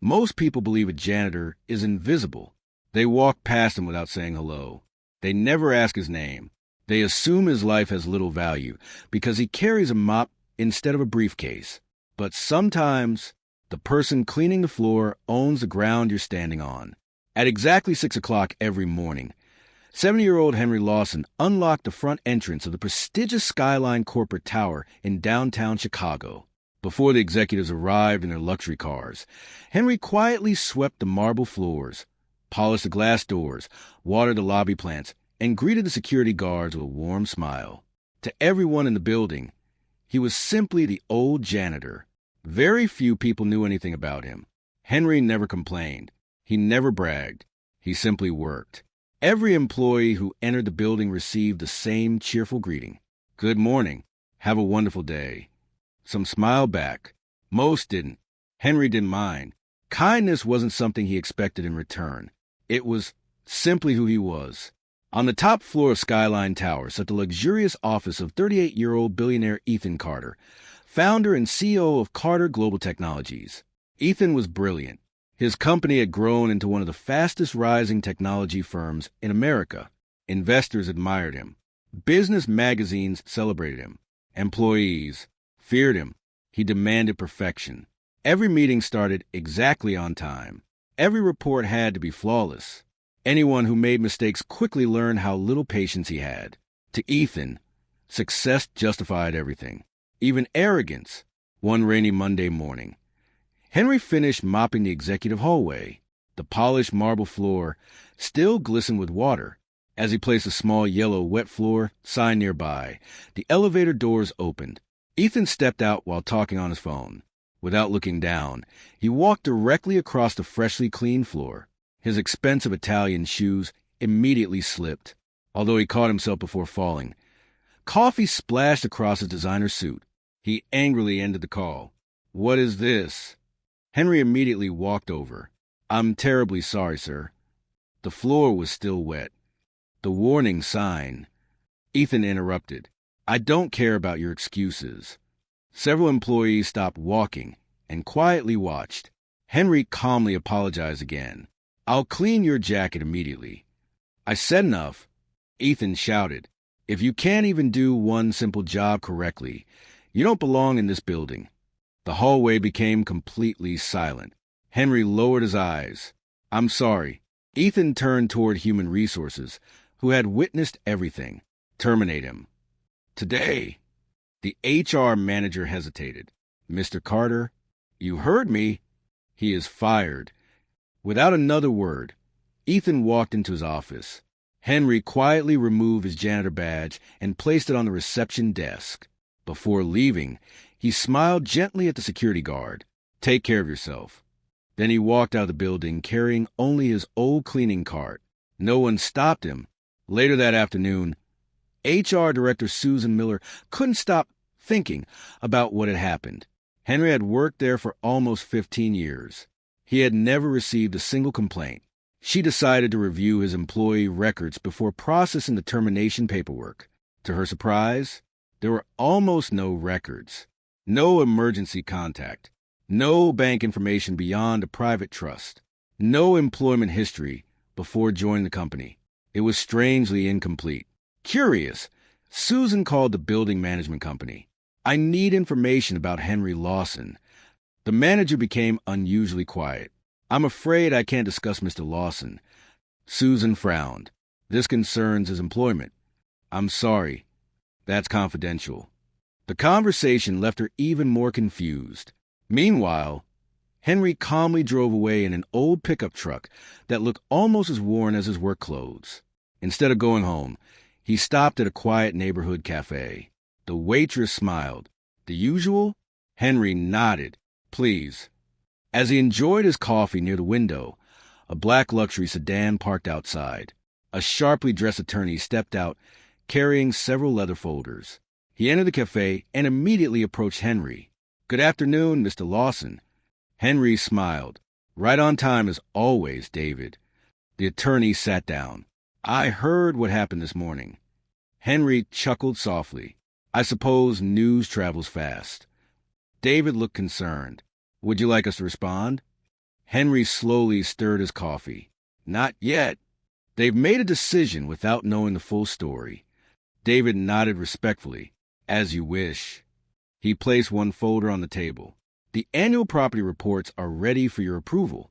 Most people believe a janitor is invisible. They walk past him without saying hello. They never ask his name. They assume his life has little value because he carries a mop instead of a briefcase. But sometimes the person cleaning the floor owns the ground you're standing on. At exactly 6 o'clock every morning, 70-year-old Henry Lawson unlocked the front entrance of the prestigious Skyline corporate tower in downtown Chicago. Before the executives arrived in their luxury cars, Henry quietly swept the marble floors, polished the glass doors, watered the lobby plants, and greeted the security guards with a warm smile. To everyone in the building, he was simply the old janitor. Very few people knew anything about him. Henry never complained. He never bragged. He simply worked. Every employee who entered the building received the same cheerful greeting. Good morning. Have a wonderful day. Some smiled back. Most didn't. Henry didn't mind. Kindness wasn't something he expected in return. It was simply who he was. On the top floor of Skyline Tower sat the luxurious office of 38-year-old billionaire Ethan Carter, founder and CEO of Carter Global Technologies. Ethan was brilliant. His company had grown into one of the fastest-rising technology firms in America. Investors admired him. Business magazines celebrated him. Employees feared him. He demanded perfection. Every meeting started exactly on time. Every report had to be flawless. Anyone who made mistakes quickly learned how little patience he had. To Ethan, success justified everything, even arrogance. One rainy Monday morning, Henry finished mopping the executive hallway. The polished marble floor still glistened with water. As he placed a small yellow wet floor sign nearby, the elevator doors opened. Ethan stepped out while talking on his phone. Without looking down, he walked directly across the freshly cleaned floor. His expensive Italian shoes immediately slipped, although he caught himself before falling. Coffee splashed across his designer suit. He angrily ended the call. "What is this?" Henry immediately walked over. "I'm terribly sorry, sir." The floor was still wet. The warning sign. Ethan interrupted. "I don't care about your excuses." Several employees stopped walking and quietly watched. Henry calmly apologized again. "I'll clean your jacket immediately." "I said enough." Ethan shouted. "If you can't even do one simple job correctly, you don't belong in this building." The hallway became completely silent. Henry lowered his eyes. "I'm sorry." Ethan turned toward Human Resources, who had witnessed everything. "Terminate him." "Today." The HR manager hesitated. "Mr. Carter, you heard me." "He is fired." Without another word, Ethan walked into his office. Henry quietly removed his janitor badge and placed it on the reception desk. Before leaving, he smiled gently at the security guard. "Take care of yourself." Then he walked out of the building carrying only his old cleaning cart. No one stopped him. Later that afternoon, HR Director Susan Miller couldn't stop thinking about what had happened. Henry had worked there for almost 15 years. He had never received a single complaint. She decided to review his employee records before processing the termination paperwork. To her surprise, there were almost no records, no emergency contact, no bank information beyond a private trust, no employment history before joining the company. It was strangely incomplete. Curious, Susan called the building management company. "I need information about Henry Lawson." The manager became unusually quiet. "I'm afraid I can't discuss Mr. Lawson." Susan frowned. "This concerns his employment." "I'm sorry. That's confidential." The conversation left her even more confused. Meanwhile, Henry calmly drove away in an old pickup truck that looked almost as worn as his work clothes. Instead of going home, he stopped at a quiet neighborhood cafe. The waitress smiled. "The usual?" Henry nodded. "Please." As he enjoyed his coffee near the window, a black luxury sedan parked outside. A sharply dressed attorney stepped out, carrying several leather folders. He entered the cafe and immediately approached Henry. "Good afternoon, Mr. Lawson." Henry smiled. "Right on time as always, David." The attorney sat down. "I heard what happened this morning." Henry chuckled softly. "I suppose news travels fast." David looked concerned. "Would you like us to respond?" Henry slowly stirred his coffee. Not yet. They've made a decision without knowing the full story. David nodded respectfully. As you wish. He placed one folder on the table. The annual property reports are ready for your approval.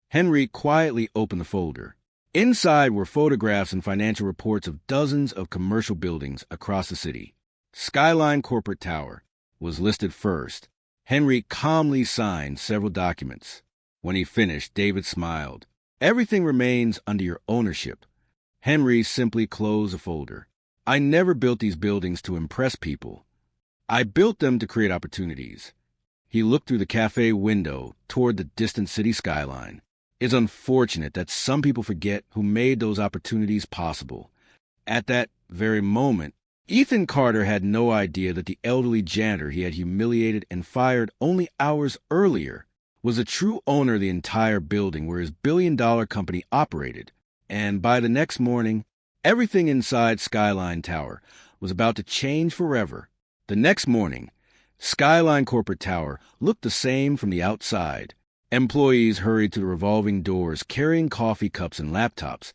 Henry quietly opened the folder. Inside were photographs and financial reports of dozens of commercial buildings across the city. Skyline Corporate Tower was listed first. Henry calmly signed several documents. When he finished, David smiled. Everything remains under your ownership. Henry simply closed the folder. I never built these buildings to impress people. I built them to create opportunities. He looked through the cafe window toward the distant city skyline. It's unfortunate that some people forget who made those opportunities possible. At that very moment, Ethan Carter had no idea that the elderly janitor he had humiliated and fired only hours earlier was the true owner of the entire building where his billion-dollar company operated. And by the next morning, everything inside Skyline Tower was about to change forever. The next morning, Skyline Corporate Tower looked the same from the outside. Employees hurried to the revolving doors carrying coffee cups and laptops,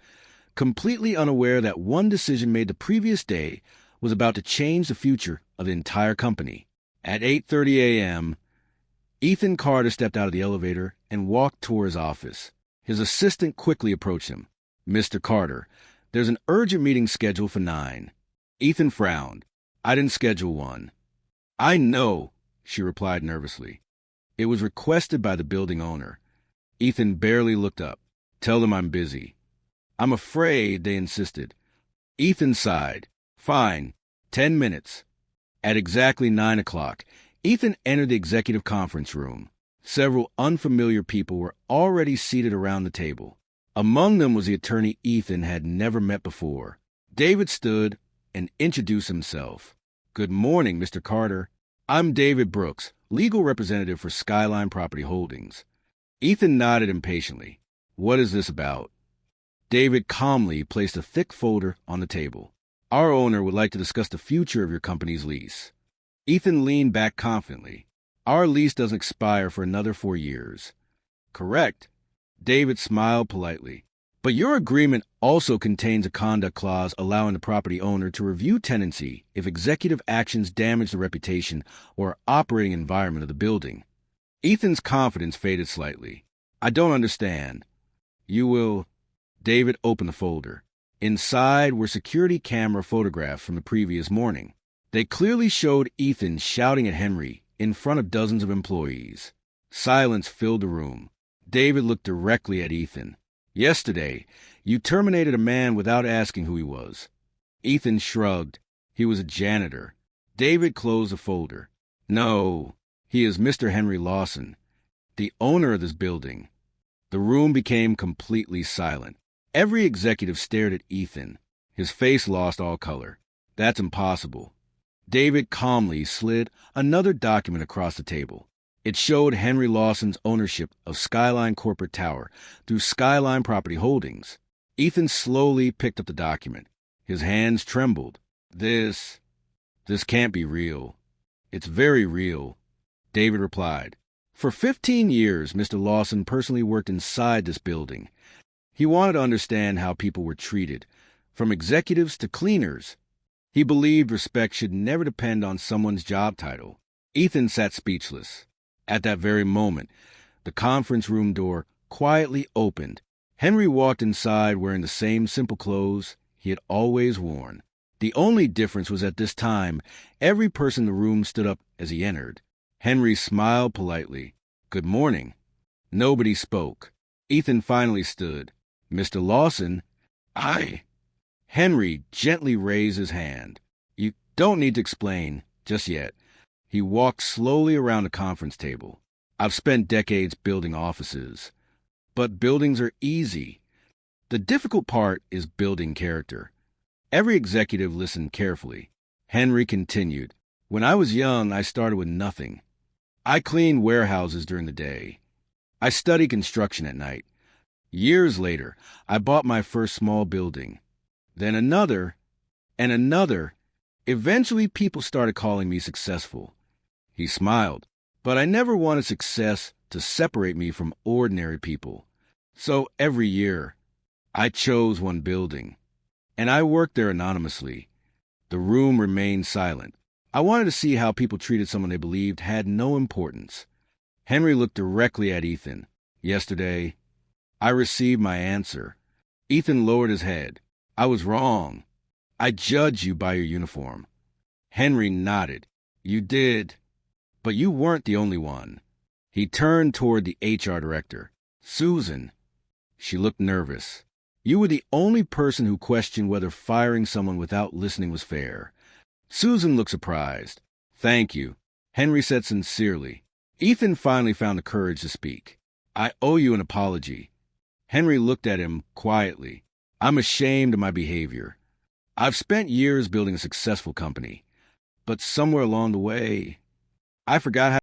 completely unaware that one decision made the previous day was about to change the future of the entire company. At 8:30 a.m., Ethan Carter stepped out of the elevator and walked toward his office. His assistant quickly approached him. Mr. Carter, there's an urgent meeting scheduled for 9. Ethan frowned. I didn't schedule one. I know, she replied nervously. It was requested by the building owner. Ethan barely looked up. Tell them I'm busy. I'm afraid, they insisted. Ethan sighed. Fine, 10 minutes. At exactly 9 o'clock, Ethan entered the executive conference room. Several unfamiliar people were already seated around the table. Among them was the attorney Ethan had never met before. David stood and introduced himself. Good morning, Mr. Carter. I'm David Brooks, legal representative for Skyline Property Holdings. Ethan nodded impatiently. What is this about? David calmly placed a thick folder on the table. Our owner would like to discuss the future of your company's lease. Ethan leaned back confidently. Our lease doesn't expire for another 4 years. Correct. David smiled politely. But your agreement also contains a conduct clause allowing the property owner to review tenancy if executive actions damage the reputation or operating environment of the building. Ethan's confidence faded slightly. I don't understand. You will... David opened the folder. Inside were security camera photographs from the previous morning. They clearly showed Ethan shouting at Henry in front of dozens of employees. Silence filled the room. David looked directly at Ethan. Yesterday, you terminated a man without asking who he was. Ethan shrugged. He was a janitor. David closed the folder. No, he is Mr. Henry Lawson, the owner of this building. The room became completely silent. Every executive stared at Ethan. His face lost all color. That's impossible. David calmly slid another document across the table. It showed Henry Lawson's ownership of Skyline Corporate Tower through Skyline Property Holdings. Ethan slowly picked up the document. His hands trembled. This can't be real. It's very real, David replied. For 15 years, Mr. Lawson personally worked inside this building. He wanted to understand how people were treated, from executives to cleaners. He believed respect should never depend on someone's job title. Ethan sat speechless. At that very moment, the conference room door quietly opened. Henry walked inside wearing the same simple clothes he had always worn. The only difference was at this time, every person in the room stood up as he entered. Henry smiled politely. Good morning. Nobody spoke. Ethan finally stood. Mr. Lawson, Henry gently raised his hand. You don't need to explain just yet. He walked slowly around the conference table. I've spent decades building offices. But buildings are easy. The difficult part is building character. Every executive listened carefully. Henry continued. When I was young, I started with nothing. I cleaned warehouses during the day. I studied construction at night. Years later, I bought my first small building. Then another, and another. Eventually, people started calling me successful. He smiled. But I never wanted success to separate me from ordinary people. So every year, I chose one building, and I worked there anonymously. The room remained silent. I wanted to see how people treated someone they believed had no importance. Henry looked directly at Ethan. Yesterday, I received my answer. Ethan lowered his head. I was wrong. I judged you by your uniform. Henry nodded. You did. But you weren't the only one. He turned toward the HR director. Susan. She looked nervous. You were the only person who questioned whether firing someone without listening was fair. Susan looked surprised. Thank you, Henry said sincerely. Ethan finally found the courage to speak. I owe you an apology. Henry looked at him quietly. I'm ashamed of my behavior. I've spent years building a successful company, but somewhere along the way, I forgot how